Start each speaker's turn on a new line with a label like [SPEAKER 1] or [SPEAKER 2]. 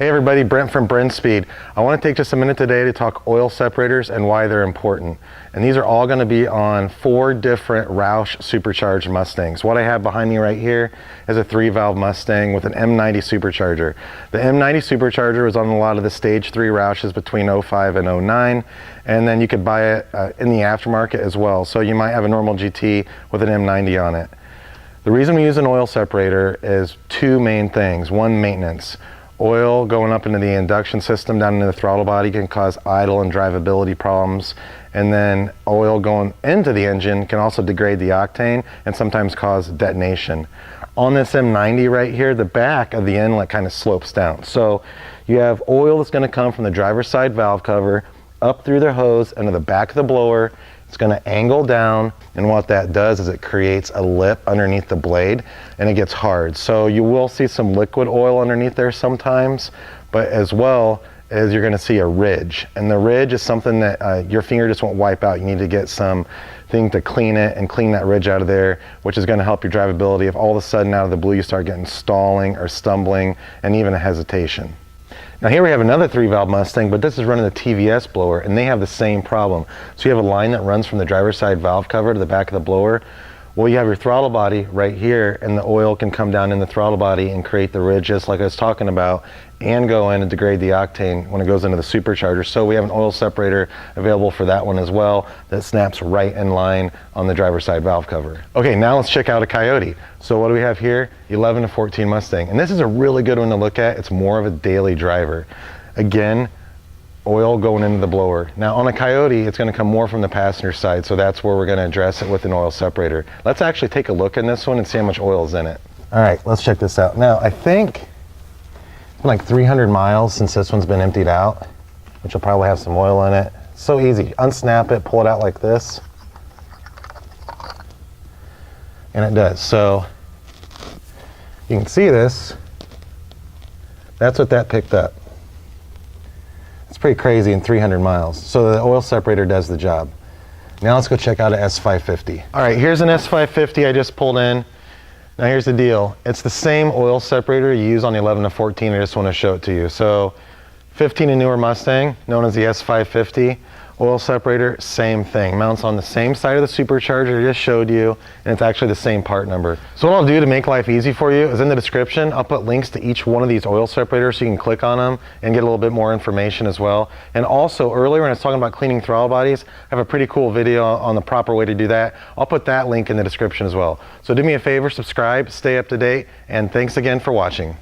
[SPEAKER 1] Hey everybody, Brent from Brenspeed. I want to take just a minute today to talk oil separators and why they're important. And these are all going to be on 4 different Roush Supercharged Mustangs. What I have behind me right here is a 3-valve Mustang with an M90 supercharger. The M90 supercharger was on a lot of the stage 3 Roushes between 05 and 09, and then you could buy it in the aftermarket as well. So you might have a normal GT with an M90 on it. The reason we use an oil separator is 2 main things. One, maintenance. Oil going up into the induction system down into the throttle body can cause idle and drivability problems, and then oil going into the engine can also degrade the octane and sometimes cause detonation. On this M90 right here, the back of the inlet kind of slopes down, so you have oil that's going to come from the driver's side valve cover up through the hose into the back of the blower. It's going to angle down, and what that does is it creates a lip underneath the blade and it gets hard. So you will see some liquid oil underneath there sometimes, but as well as you're going to see a ridge. And the ridge is something that your finger just won't wipe out. You need to get something to clean it and clean that ridge out of there, which is going to help your drivability if all of a sudden out of the blue you start getting stalling or stumbling and even a hesitation. Now here we have another 3-valve Mustang, but this is running the TVS blower, and they have the same problem. So you have a line that runs from the driver's side valve cover to the back of the blower. Well, you have your throttle body right here, and the oil can come down in the throttle body and create the ridges like I was talking about, and go in and degrade the octane when it goes into the supercharger. So we have an oil separator available for that one as well that snaps right in line on the driver's side valve cover. Okay, now let's check out a Coyote. So what do we have here? 11 to 14 Mustang. And this is a really good one to look at. It's more of a daily driver. Again, oil going into the blower. Now on a Coyote, it's going to come more from the passenger side, so that's where we're going to address it with an oil separator. Let's actually take a look in this one and see how much oil is in it. All right, let's check this out. Now I think it's been like 300 miles since this one's been emptied out, which will probably have some oil in it. So easy. Unsnap it, pull it out like this, and it does. So you can see this. That's what that picked up. It's pretty crazy in 300 miles. So the oil separator does the job. Now let's go check out an S550. All right, here's an S550 I just pulled in. Now here's the deal. It's the same oil separator you use on the 11 to 14. I just want to show it to you. So 15 and newer Mustang, known as the S550. Oil separator, same thing. Mounts on the same side of the supercharger I just showed you, and it's actually the same part number. So what I'll do to make life easy for you is in the description, I'll put links to each one of these oil separators so you can click on them and get a little bit more information as well. And also earlier when I was talking about cleaning throttle bodies, I have a pretty cool video on the proper way to do that. I'll put that link in the description as well. So do me a favor, subscribe, stay up to date, and thanks again for watching.